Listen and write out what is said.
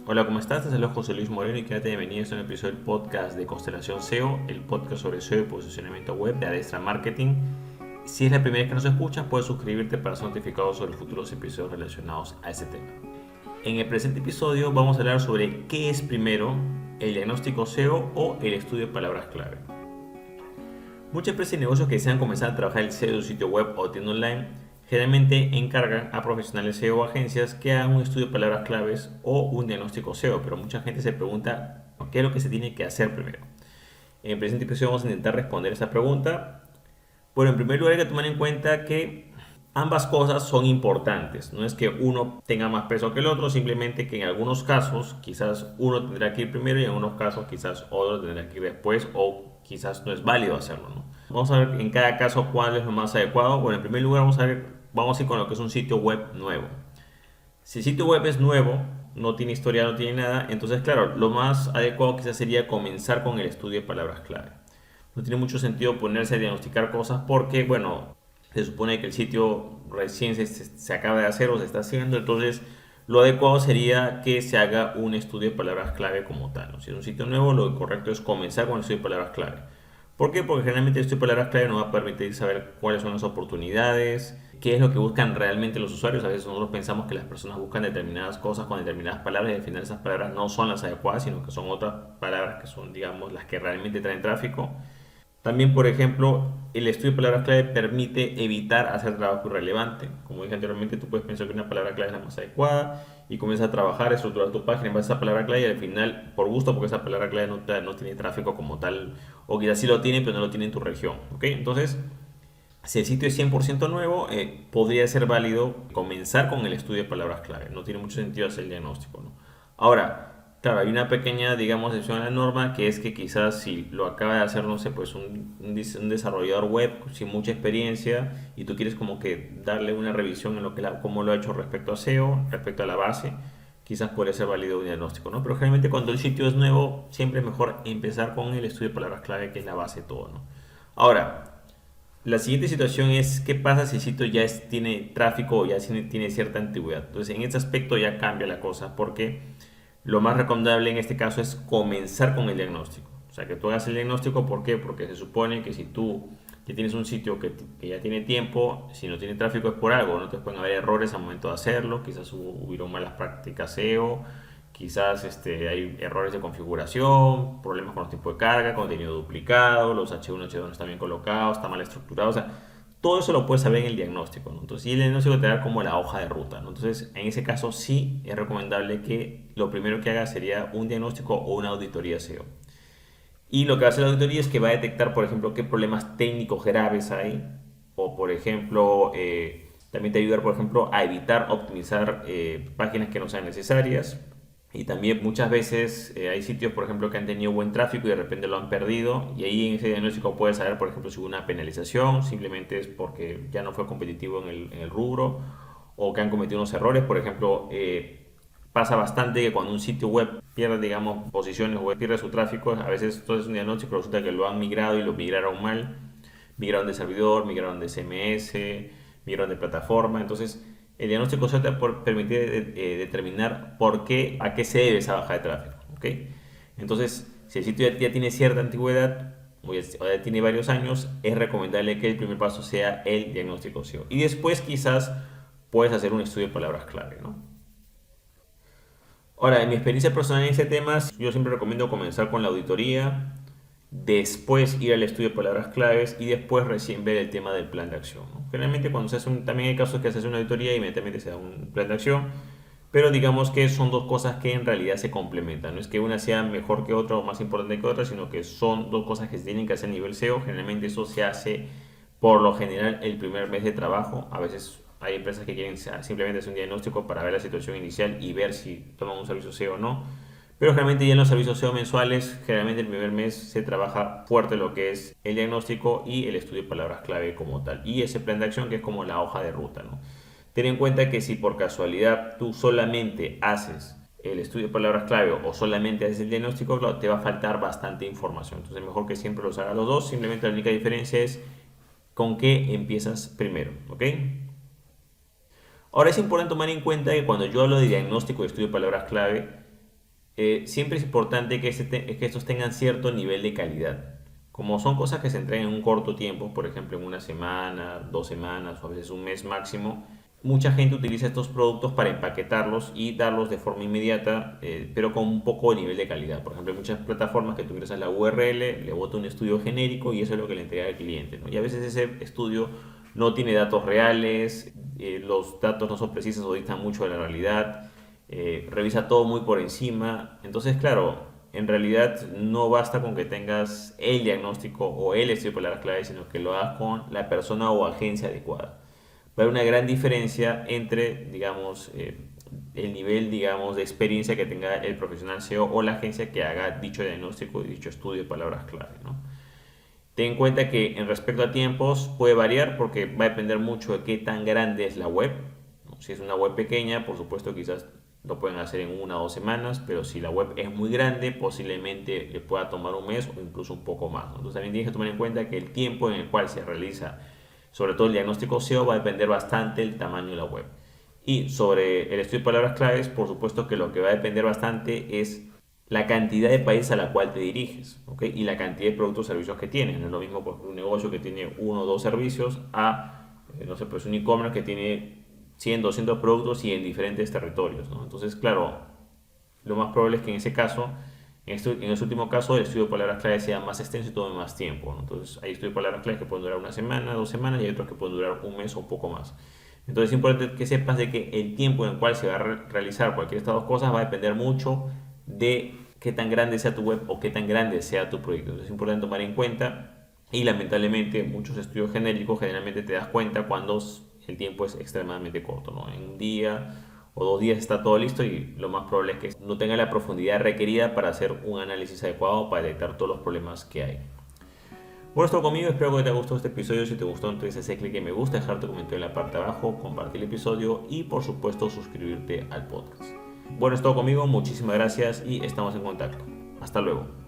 Hola, ¿cómo estás? Te saludo José Luis Moreno y quédate bienvenido a un episodio del podcast de Constelación SEO, el podcast sobre SEO y posicionamiento web de Adestra Marketing. Si es la primera vez que nos escuchas, puedes suscribirte para ser notificado sobre futuros episodios relacionados a este tema. En el presente episodio vamos a hablar sobre qué es primero, el diagnóstico SEO o el estudio de palabras clave. Muchas empresas y negocios que desean comenzar a trabajar el SEO de su sitio web o tienda online generalmente encargan a profesionales SEO o agencias que hagan un estudio de palabras claves o un diagnóstico SEO, pero mucha gente se pregunta qué es lo que se tiene que hacer primero. En el presente episodio vamos a intentar responder esta pregunta. Bueno, en primer lugar hay que tomar en cuenta que ambas cosas son importantes. No es que uno tenga más peso que el otro, simplemente que en algunos casos quizás uno tendrá que ir primero y en algunos casos quizás otro tendrá que ir después o quizás no es válido hacerlo, ¿no? Vamos a ver en cada caso cuál es lo más adecuado. Bueno, en primer lugar vamos a ir con lo que es un sitio web nuevo. Si el sitio web es nuevo, no tiene historia, no tiene nada, entonces claro, lo más adecuado quizás sería comenzar con el estudio de palabras clave. No tiene mucho sentido ponerse a diagnosticar cosas porque, bueno, se supone que el sitio recién se acaba de hacer o se está haciendo, entonces lo adecuado sería que se haga un estudio de palabras clave como tal, ¿no? Si es un sitio nuevo, lo correcto es comenzar con el estudio de palabras clave. ¿Por qué? Porque generalmente el estudio de palabras clave nos va a permitir saber cuáles son las oportunidades, qué es lo que buscan realmente los usuarios. A veces nosotros pensamos que las personas buscan determinadas cosas con determinadas palabras y al final esas palabras no son las adecuadas, sino que son otras palabras que son, digamos, las que realmente traen tráfico. También, por ejemplo, el estudio de palabras clave permite evitar hacer trabajo irrelevante. Como dije anteriormente, tú puedes pensar que una palabra clave es la más adecuada y comienzas a trabaar, a estructurar tu página en base a esa palabra clave y al final, por gusto, porque esa palabra clave no tiene tráfico como tal, o quizás sí lo tiene, pero no lo tiene en tu región. ¿Ok? Entonces, si el sitio es 100% nuevo, podría ser válido comenzar con el estudio de palabras clave. No tiene mucho sentido hacer el diagnóstico, ¿no? Ahora, claro, hay una pequeña, digamos, excepción a la norma, que es que quizás si lo acaba de hacer, no sé, pues un desarrollador web sin mucha experiencia y tú quieres como que darle una revisión en lo que cómo lo ha hecho respecto a SEO, respecto a la base, quizás puede ser válido un diagnóstico, ¿no? Pero generalmente cuando el sitio es nuevo, siempre es mejor empezar con el estudio de palabras clave, que es la base de todo, ¿no? Ahora, la siguiente situación es qué pasa si el sitio ya tiene tráfico o ya tiene cierta antigüedad. Entonces, en este aspecto ya cambia la cosa porque lo más recomendable en este caso es comenzar con el diagnóstico. O sea, que tú hagas el diagnóstico, ¿por qué? Porque se supone que si tú ya tienes un sitio que ya tiene tiempo, si no tiene tráfico es por algo, no te pueden haber errores al momento de hacerlo, quizás hubieron malas prácticas SEO, quizás hay errores de configuración, problemas con los tiempos de carga, contenido duplicado, los H1, H2 no están bien colocados, está mal estructurado, o sea, todo eso lo puedes saber en el diagnóstico, ¿no? Entonces, y el diagnóstico te da como la hoja de ruta, ¿no? Entonces, en ese caso sí es recomendable que lo primero que hagas sería un diagnóstico o una auditoría SEO. Y lo que va a hacer la auditoría es que va a detectar, por ejemplo, qué problemas técnicos graves hay, o por ejemplo, también te ayudar, por ejemplo, a evitar optimizar páginas que no sean necesarias. Y también muchas veces hay sitios, por ejemplo, que han tenido buen tráfico y de repente lo han perdido. Y ahí en ese diagnóstico puedes saber, por ejemplo, si hubo una penalización, simplemente es porque ya no fue competitivo en el rubro, o que han cometido unos errores. Por ejemplo, pasa bastante que cuando un sitio web pierde, digamos, posiciones o pierde su tráfico, a veces todo es un diagnóstico, pero resulta que lo han migrado y lo migraron mal. Migraron de servidor, migraron de CMS, migraron de plataforma. Entonces, el diagnóstico se te va a permitir determinar por qué, a qué se debe esa baja de tráfico. ¿Ok? Entonces, si el sitio ya tiene cierta antigüedad o ya tiene varios años, es recomendable que el primer paso sea el diagnóstico SEO. Y después quizás puedes hacer un estudio de palabras clave, ¿no? Ahora, en mi experiencia personal en este tema, yo siempre recomiendo comenzar con la auditoría, después ir al estudio de palabras claves y después recién ver el tema del plan de acción, ¿no? Generalmente cuando se hace también hay casos que se hace una auditoría y inmediatamente se da un plan de acción, pero digamos que son dos cosas que en realidad se complementan. No es que una sea mejor que otra o más importante que otra, sino que son dos cosas que se tienen que hacer a nivel SEO. Generalmente eso se hace por lo general el primer mes de trabajo. A veces hay empresas que quieren simplemente hacer un diagnóstico para ver la situación inicial y ver si toman un servicio SEO o no. Pero generalmente ya en los servicios SEO mensuales, generalmente el primer mes se trabaja fuerte lo que es el diagnóstico y el estudio de palabras clave como tal. Y ese plan de acción que es como la hoja de ruta, ¿no? Ten en cuenta que si por casualidad tú solamente haces el estudio de palabras clave o solamente haces el diagnóstico, claro, te va a faltar bastante información. Entonces mejor que siempre los hagas los dos. Simplemente la única diferencia es con qué empiezas primero, ¿ok? Ahora es importante tomar en cuenta que cuando yo hablo de diagnóstico y estudio de palabras clave, siempre es importante que estos tengan cierto nivel de calidad. Como son cosas que se entregan en un corto tiempo, por ejemplo en una semana, 2 semanas o a veces un mes máximo, mucha gente utiliza estos productos para empaquetarlos y darlos de forma inmediata, pero con un poco de nivel de calidad. Por ejemplo, hay muchas plataformas que tú ingresas la URL, le bota un estudio genérico y eso es lo que le entrega al cliente, ¿no? Y a veces ese estudio no tiene datos reales, los datos no son precisos o distan mucho de la realidad, revisa todo muy por encima. Entonces, claro, en realidad no basta con que tengas el diagnóstico o el estudio de palabras clave, sino que lo hagas con la persona o agencia adecuada. Va a haber una gran diferencia entre, digamos, el nivel, digamos, de experiencia que tenga el profesional SEO o la agencia que haga dicho diagnóstico y dicho estudio de palabras clave, ¿no? Ten en cuenta que en respecto a tiempos puede variar porque va a depender mucho de qué tan grande es la web, ¿no? Si es una web pequeña, por supuesto quizás lo pueden hacer en 1 o 2 semanas, pero si la web es muy grande, posiblemente le pueda tomar un mes o incluso un poco más, ¿no? Entonces también tienes que tomar en cuenta que el tiempo en el cual se realiza, sobre todo el diagnóstico SEO, va a depender bastante del tamaño de la web. Y sobre el estudio de palabras claves, por supuesto que lo que va a depender bastante es la cantidad de países a la cual te diriges, ¿ok? Y la cantidad de productos o servicios que tienes. No es lo mismo por un negocio que tiene 1 o 2 servicios a, no sé, pues un e-commerce que tiene 100, 200 productos y en diferentes territorios, ¿no? Entonces, claro, lo más probable es que en ese caso, en ese último caso, el estudio de palabras claves sea más extenso y tome más tiempo, ¿no? Entonces, hay estudios de palabras claves que pueden durar 1 semana, 2 semanas y hay otros que pueden durar un mes o un poco más. Entonces, es importante que sepas de que el tiempo en el cual se va a realizar cualquiera de estas dos cosas va a depender mucho de qué tan grande sea tu web o qué tan grande sea tu proyecto. Entonces, es importante tomar en cuenta y lamentablemente muchos estudios genéricos generalmente te das cuenta cuando el tiempo es extremadamente corto, ¿no? En un día o 2 días está todo listo y lo más probable es que no tenga la profundidad requerida para hacer un análisis adecuado para detectar todos los problemas que hay. Bueno, esto conmigo, espero que te haya gustado este episodio. Si te gustó, entonces haz clic en me gusta, dejar tu comentario en la parte de abajo, compartir el episodio y por supuesto suscribirte al podcast. Bueno, es todo conmigo, muchísimas gracias y estamos en contacto. Hasta luego.